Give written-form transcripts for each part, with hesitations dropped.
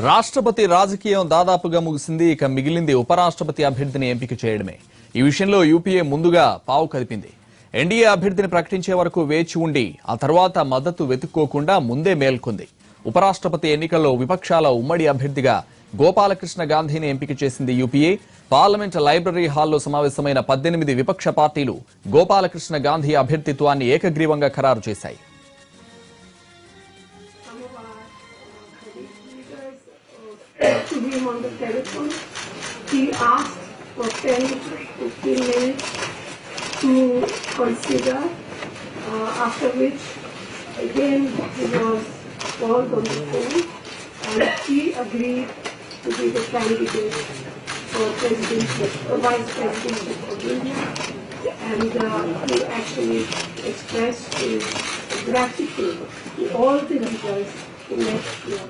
రాష్ట్రపతి రాజకీయం దాదాపుగా ముగిసింది. ఇక మిగిలింది ఉపరాష్ట్రపతి అభ్యర్థిని ఎంపిక చేయడమే. ఈ విషయంలో యూపీఏ ముందుగా పావు కదిపింది. ఎన్డీఏ అభ్యర్థిని ప్రకటించే వరకు వేచి ఉండి ఆ తర్వాత మద్దతు వెతుక్కోకుండా ముందే మేల్కొంది. ఉపరాష్ట్రపతి ఎన్నికల్లో విపక్షాల ఉమ్మడి అభ్యర్థిగా గోపాలకృష్ణ గాంధీని ఎంపిక చేసింది యూపీఏ. పార్లమెంట్ లైబ్రరీ హాల్లో సమావేశమైన 18 విపక్ష పార్టీలు గోపాలకృష్ణ గాంధీ అభ్యర్థిత్వాన్ని ఏకగ్రీవంగా ఖరారు చేశాయి. To him on the telephone. He asked for 10 to 15 minutes to consider, after which again he was called on the phone and he agreed to be the candidate for vice presidency of India, and he actually expressed his gratitude to all the leaders who met here.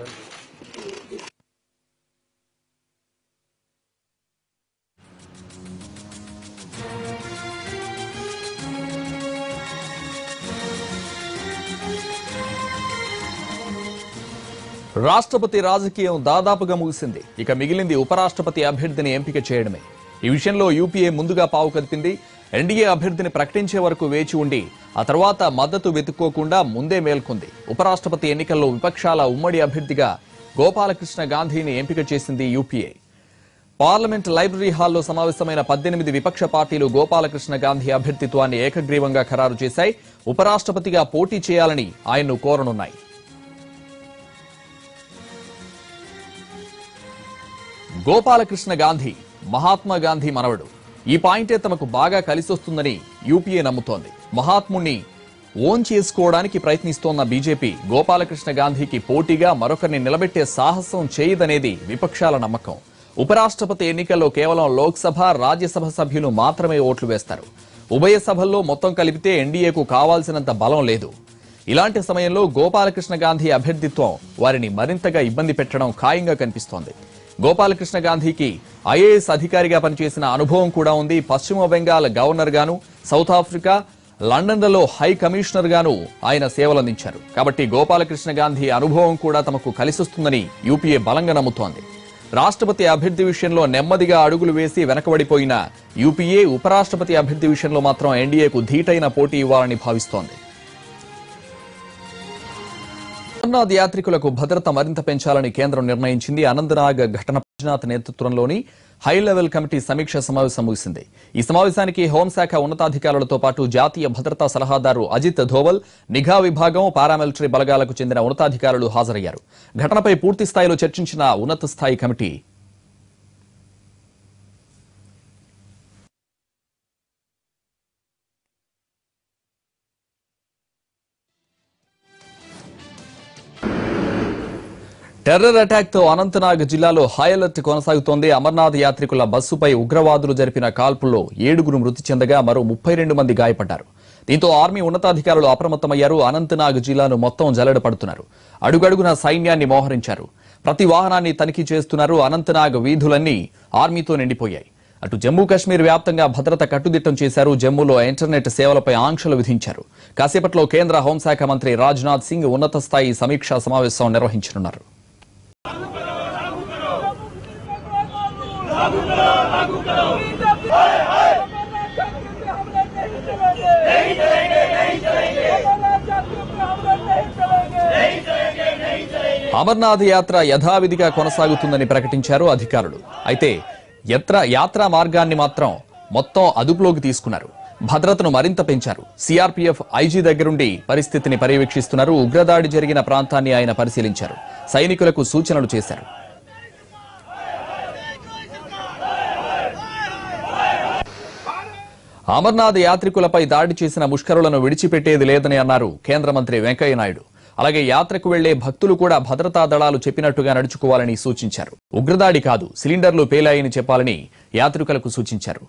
రాష్ట్రపతి రాజకీయం దాదాపుగా ముగిసింది. ఇక మిగిలింది ఉపరాష్ట్రపతి అభ్యర్థిని ఎంపిక చేయడమే. ఈ విషయంలో యూపీఏ ముందుగా పావు కదిపింది. ఎన్డీఏ అభ్యర్థిని ప్రకటించే వరకు వేచి ఉండి ఆ తర్వాత మద్దతు వెతుక్కోకుండా ముందే మేల్కొంది. ఉపరాష్ట్రపతి ఎన్నికల్లో విపక్షాల ఉమ్మడి అభ్యర్థిగా గోపాలకృష్ణ గాంధీని ఎంపిక చేసింది యూపీఏ. పార్లమెంట్ లైబ్రరీ హాల్లో సమావేశమైన 18 విపక్ష పార్టీలు గోపాలకృష్ణ గాంధీ అభ్యర్థిత్వాన్ని ఏకగ్రీవంగా ఖరారు చేశాయి. ఉపరాష్ట్రపతిగా పోటీ చేయాలని ఆయన్ను కోరనున్నాయి. గోపాలకృష్ణ గాంధీ మహాత్మా గాంధీ మనవడు. ఈ పాయింటే తమకు బాగా కలిసొస్తుందని యూపీఏ నమ్ముతోంది. మహాత్ముణ్ణి ఓన్ చేసుకోవడానికి ప్రయత్నిస్తోన్న బీజేపీ గోపాలకృష్ణ గాంధీకి పోటీగా మరొకరిని నిలబెట్టే సాహసం చేయదనేది విపక్షాల నమ్మకం. ఉపరాష్ట్రపతి ఎన్నికల్లో కేవలం లోక్సభ, రాజ్యసభ సభ్యులు మాత్రమే ఓట్లు వేస్తారు. ఉభయ సభల్లో మొత్తం కలిపితే ఎన్డీఏకు కావాల్సినంత బలం లేదు. ఇలాంటి సమయంలో గోపాలకృష్ణ గాంధీ అభ్యర్థిత్వం వారిని మరింతగా ఇబ్బంది పెట్టడం ఖాయంగా కనిపిస్తోంది. గోపాలకృష్ణ గాంధీకి ఐఏఎస్ అధికారిగా పనిచేసిన అనుభవం కూడా ఉంది. పశ్చిమ బెంగాల్ గవర్నర్ గాను, సౌత్ ఆఫ్రికా, లండన్లలో హై కమిషనర్ గాను ఆయన సేవలందించారు. కాబట్టి గోపాలకృష్ణ గాంధీ అనుభవం కూడా తమకు కలిసొస్తుందని యూపీఏ బలంగా నమ్ముతోంది. రాష్ట్రపతి అభ్యర్థి విషయంలో నెమ్మదిగా అడుగులు వేసి వెనకబడిపోయిన యూపీఏ ఉపరాష్ట్రపతి అభ్యర్థి విషయంలో మాత్రం ఎన్డీఏకు ధీటైన పోటీ ఇవ్వాలని భావిస్తోంది. అమర్నాథ్ యాత్రికులకు భద్రత మరింత పెంచాలని కేంద్రం నిర్ణయించింది. అనంతనాగ్ ఘటన మంజునాథ్ నేతృత్వంలోని హై లెవెల్ కమిటీ సమీక్ష సమావేశం ముగిసింది. ఈ సమావేశానికి హోంశాఖ ఉన్నతాధికారులతో పాటు జాతీయ భద్రతా సలహాదారు అజిత్ ధోవల్, నిఘా విభాగం, పారామిలిటరీ బలగాలకు చెందిన ఉన్నతాధికారులు హాజరయ్యారు. ఘటనపై పూర్తి స్థాయిలో చర్చించిన ఉన్నత స్థాయి కమిటీ టెర్రర్ అటాక్ తో అనంతనాగ్ జిల్లాలో హై అలర్ట్ కొనసాగుతోంది. అమర్నాథ్ యాత్రికుల బస్సుపై ఉగ్రవాదులు జరిపిన కాల్పుల్లో 7 మృతి చెందగా మరో 32 మంది గాయపడ్డారు. దీంతో ఆర్మీ ఉన్నతాధికారులు అప్రమత్తమయ్యారు. అనంతనాగ్ జిల్లాను మొత్తం జల్లెడ పడుతున్నారు. అడుగడుగున సైన్యాన్ని మోహరించారు. ప్రతి వాహనాన్ని తనిఖీ చేస్తున్నారు. అనంతనాగ్ వీధులన్నీ ఆర్మీతో నిండిపోయాయి. అటు జమ్మూ కాశ్మీర్ వ్యాప్తంగా భద్రత కట్టుదిట్టం చేశారు. జమ్మూలో ఇంటర్నెట్ సేవలపై ఆంక్షలు విధించారు. కాసేపట్లో కేంద్ర హోంశాఖ మంత్రి రాజ్నాథ్ సింగ్ ఉన్నత స్థాయి సమీక్షా సమావేశం నిర్వహించనున్నారు. అమర్నాథ్ యాత్ర యథావిధిగా కొనసాగుతుందని ప్రకటించారు అధికారులు. అయితే యాత్రా మార్గాన్ని మాత్రం మొత్తం అదుపులోకి తీసుకున్నారు. భద్రతను మరింత పెంచారు. సిఆర్పీఎఫ్ ఐజీ దగ్గరుండి పరిస్థితిని పర్యవేక్షిస్తున్నారు. ఉగ్రదాడి జరిగిన ప్రాంతాన్ని ఆయన పరిశీలించారు. సైనికులకు సూచనలు చేశారు. అమర్నాథ్ యాత్రికులపై దాడి చేసిన ముష్కరులను విడిచిపెట్టేది లేదని అన్నారు కేంద్ర మంత్రి వెంకయ్య నాయుడు. అలాగే యాత్రకు వెళ్లే భక్తులు కూడా భద్రతా దళాలు చెప్పినట్టుగా నడుచుకోవాలని సూచించారు. ఉగ్రదాడి కాదు, సిలిండర్లు పేలాయని చెప్పాలని యాత్రికులకు సూచించారు.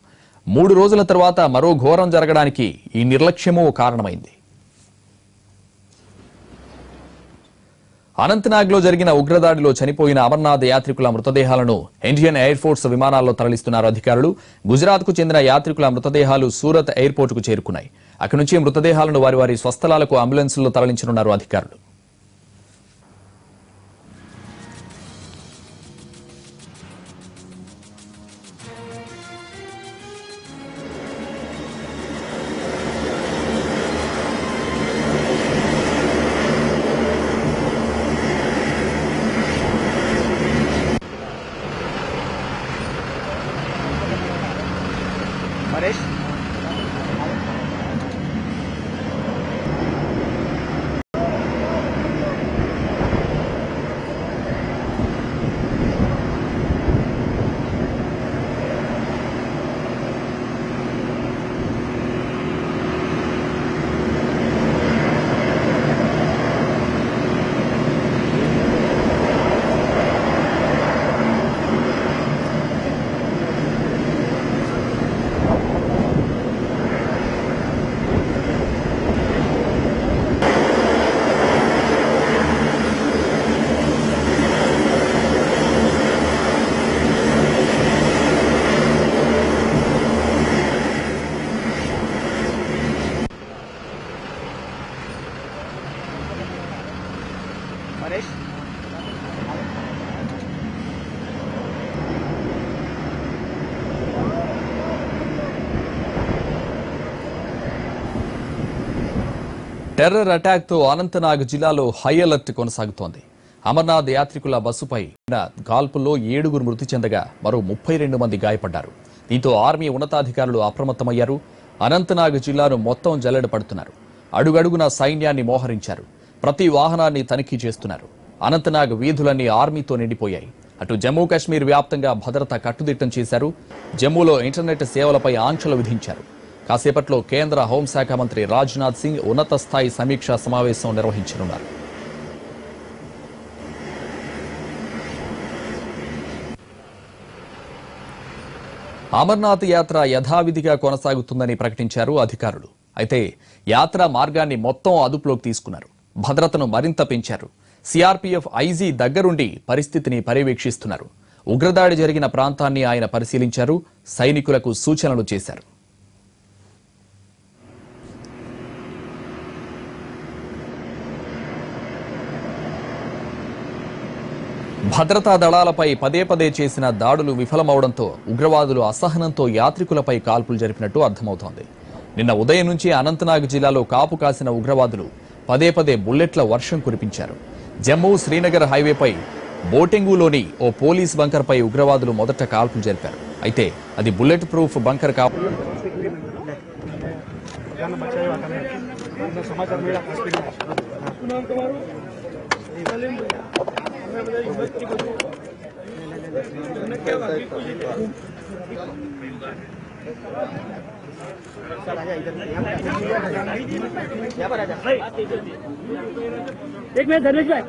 3 రోజుల తర్వాత మరో ఘోరం జరగడానికి ఈ నిర్లక్ష్యమూ కారణమైంది. అనంతనాగ్లో జరిగిన ఉగ్రదాడిలో చనిపోయిన అమర్నాథ్ యాత్రికుల మృతదేహాలను ఇండియన్ ఎయిర్ ఫోర్స్ విమానాల్లో తరలిస్తున్నారు అధికారులు. గుజరాత్కు చెందిన యాత్రికుల మృతదేహాలు సూరత్ ఎయిర్పోర్టుకు చేరుకున్నాయి. అక్కడి నుంచి మృతదేహాలను వారి వారి స్వస్థలాలకు అంబులెన్సుల్లో తరలించనున్నారు అధికారులు. టెర్రర్ అటాక్తో అనంతనాగ్ జిల్లాలో హై అలర్ట్ కొనసాగుతోంది. అమర్నాథ్ యాత్రికుల బస్సుపై కాల్పుల్లో 7 మృతి చెందగా మరో 32 మంది గాయపడ్డారు. దీంతో ఆర్మీ ఉన్నతాధికారులు అప్రమత్తమయ్యారు. అనంతనాగ్ జిల్లాను మొత్తం జల్లెడ పడుతున్నారు. అడుగడుగున సైన్యాన్ని మోహరించారు. ప్రతి వాహనాన్ని తనిఖీ చేస్తున్నారు. అనంతనాగ్ వీధులన్నీ ఆర్మీతో నిండిపోయాయి. అటు జమ్మూ కాశ్మీర్ వ్యాప్తంగా భద్రత కట్టుదిట్టం చేశారు. జమ్మూలో ఇంటర్నెట్ సేవలపై ఆంక్షలు విధించారు. కాసేపట్లో కేంద్ర హోంశాఖ మంత్రి రాజ్నాథ్ సింగ్ ఉన్నత స్థాయి సమీక్షా సమావేశం నిర్వహించనున్నారు. అమర్నాథ్ యాత్ర యథావిధిగా కొనసాగుతుందని ప్రకటించారు అధికారులు. అయితే యాత్ర మార్గాన్ని మొత్తం అదుపులోకి తీసుకున్నారు. భద్రతను మరింత పెంచారు. సిఆర్పీఎఫ్ ఐజీ దగ్గరుండి పరిస్థితిని పర్యవేక్షిస్తున్నారు. ఉగ్రదాడి జరిగిన ప్రాంతాన్ని ఆయన పరిశీలించారు. సైనికులకు సూచనలు చేశారు. భద్రతా దళాలపై పదే చేసిన దాడులు విఫలమవడంతో ఉగ్రవాదులు అసహనంతో యాత్రికులపై కాల్పులు జరిపినట్టు అర్థమవుతోంది. నిన్న ఉదయం నుంచి అనంతనాగ్ జిల్లాలో కాపు కాసిన ఉగ్రవాదులు పదే బుల్లెట్ల వర్షం కురిపించారు. జమ్మూ శ్రీనగర్ హైవేపై బోటెంగులోని ఓ పోలీస్ బంకర్పై ఉగ్రవాదులు మొదట కాల్పులు జరిపారు. అయితే అది బుల్లెట్ ప్రూఫ్ బంకర్ एक मिनट धर्मेश भाई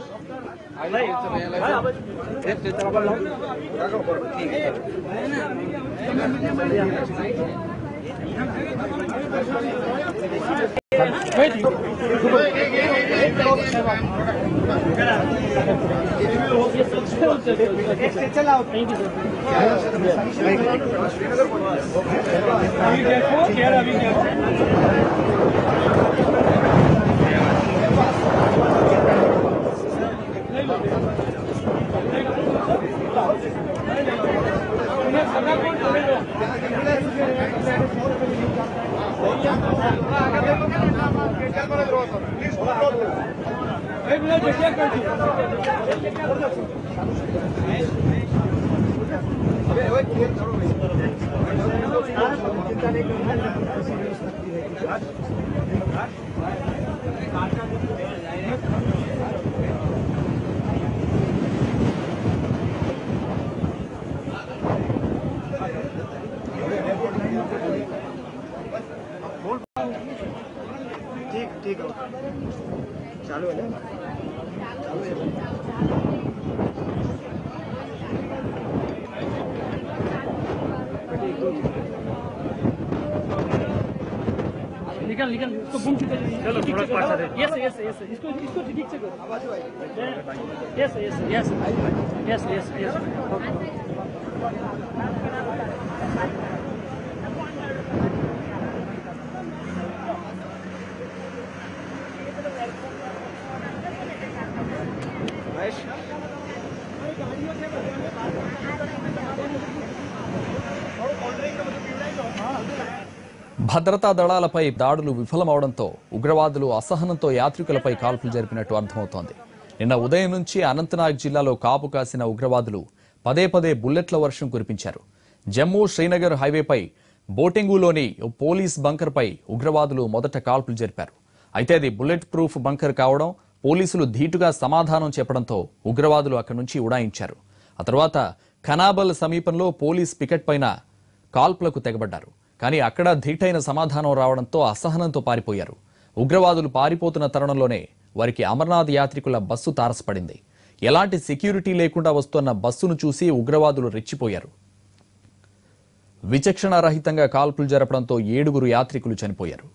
ठीक चालू है ना निकल इसको बूम चुके चलो थोड़ा पास आ यस इसको ठीक से करो आवाज भाई यस భద్రతా దళాలపై దాడులు విఫలమవడంతో ఉగ్రవాదులు అసహనంతో యాత్రికులపై కాల్పులు జరిపినట్టు అర్థమవుతోంది. నిన్న ఉదయం నుంచి అనంతనాగ్ జిల్లాలో కాపు కాసిన ఉగ్రవాదులు పదే బుల్లెట్ల వర్షం కురిపించారు. జమ్మూ శ్రీనగర్ హైవేపై బోటెంగులోని పోలీస్ బంకర్పై ఉగ్రవాదులు మొదట కాల్పులు జరిపారు. అయితే అది బుల్లెట్ ప్రూఫ్ బంకర్ కావడం, పోలీసులు ధీటుగా సమాధానం చెప్పడంతో ఉగ్రవాదులు అక్కడి నుంచి ఉడాయించారు. ఆ తర్వాత ఖనాబల్ సమీపంలో పోలీస్ పికెట్ పైన కాల్పులకు తెగబడ్డారు. కానీ అక్కడ ధీటైన సమాధానం రావడంతో అసహనంతో పారిపోయారు. ఉగ్రవాదులు పారిపోతున్న తరుణంలోనే వారికి అమర్నాథ్ యాత్రికుల బస్సు తారసపడింది. ఎలాంటి సెక్యూరిటీ లేకుండా వస్తున్న బస్సును చూసి ఉగ్రవాదులు రెచ్చిపోయారు. విచక్షణారహితంగా కాల్పులు జరపడంతో 7 యాత్రికులు చనిపోయారు.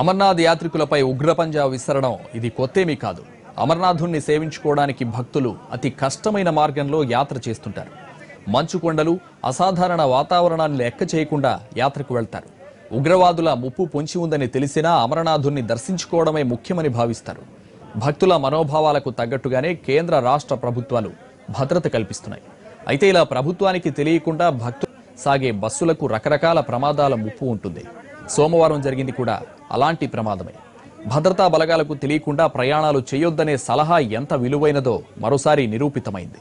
అమర్నాథ్ యాత్రికులపై ఉగ్రపంజా విసరడం ఇది కొత్తేమీ కాదు. అమర్నాథుణ్ణి సేవించుకోవడానికి భక్తులు అతి కష్టమైన మార్గంలో యాత్ర చేస్తుంటారు. మంచు కొండలు, అసాధారణ వాతావరణాన్ని లెక్క చేయకుండా యాత్రకు వెళ్తారు. ఉగ్రవాదుల ముప్పు పొంచి ఉందని తెలిసినా అమరనాథుణ్ణి దర్శించుకోవడమే ముఖ్యమని భావిస్తారు. భక్తుల మనోభావాలకు తగ్గట్టుగానే కేంద్ర రాష్ట్ర ప్రభుత్వాలు భద్రత కల్పిస్తున్నాయి. అయితే ఇలా ప్రభుత్వానికి తెలియకుండా భక్తులు సాగే బస్సులకు రకరకాల ప్రమాదాల ముప్పు ఉంటుంది. సోమవారం జరిగింది కూడా అలాంటి ప్రమాదమే. భద్రతా బలగాలకు తెలియకుండా ప్రయాణాలు చేయొద్దనే సలహా ఎంత విలువైనదో మరోసారి నిరూపితమైంది.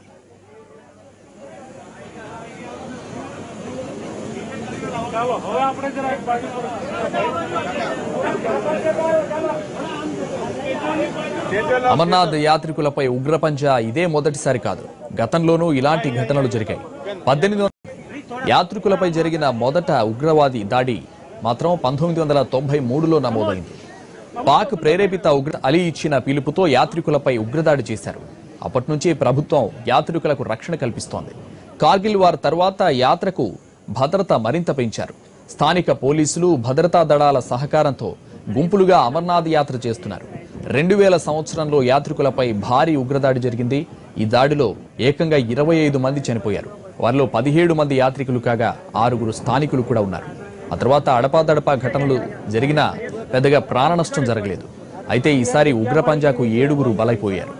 అమర్నాథ్ యాత్రికులపై ఉగ్రపంజా ఇదే మొదటిసారి కాదు. గతంలోనూ ఇలాంటి ఘటనలు జరిగాయి. 1800 యాత్రికులపై జరిగిన మొదట ఉగ్రవాది దాడి మాత్రం 1993లో నమోదైంది. పాక్ ప్రేరేపిత ఉగ్ర అలీ ఇచ్చిన పిలుపుతో యాత్రికులపై ఉగ్రదాడి చేశారు. అప్పటి నుంచి ప్రభుత్వం యాత్రికులకు రక్షణ కల్పిస్తోంది. కార్గిల్ వార్ తర్వాత యాత్రకు భద్రత మరింత పెంచారు. స్థానిక పోలీసులు, భద్రతా దళాల సహకారంతో గుంపులుగా అమర్నాథ్ యాత్ర చేస్తున్నారు. 2000 సంవత్సరంలో యాత్రికులపై భారీ ఉగ్రదాడి జరిగింది. ఈ దాడిలో ఏకంగా 25 మంది చనిపోయారు. వారిలో 17 మంది యాత్రికులు కాగా 6 స్థానికులు కూడా ఉన్నారు. ఆ తర్వాత అడపాదడపా ఘటనలు జరిగినా పెద్దగా ప్రాణ నష్టం జరగలేదు. అయితే ఈసారి ఉగ్రపంజాకు 7 బలైపోయారు.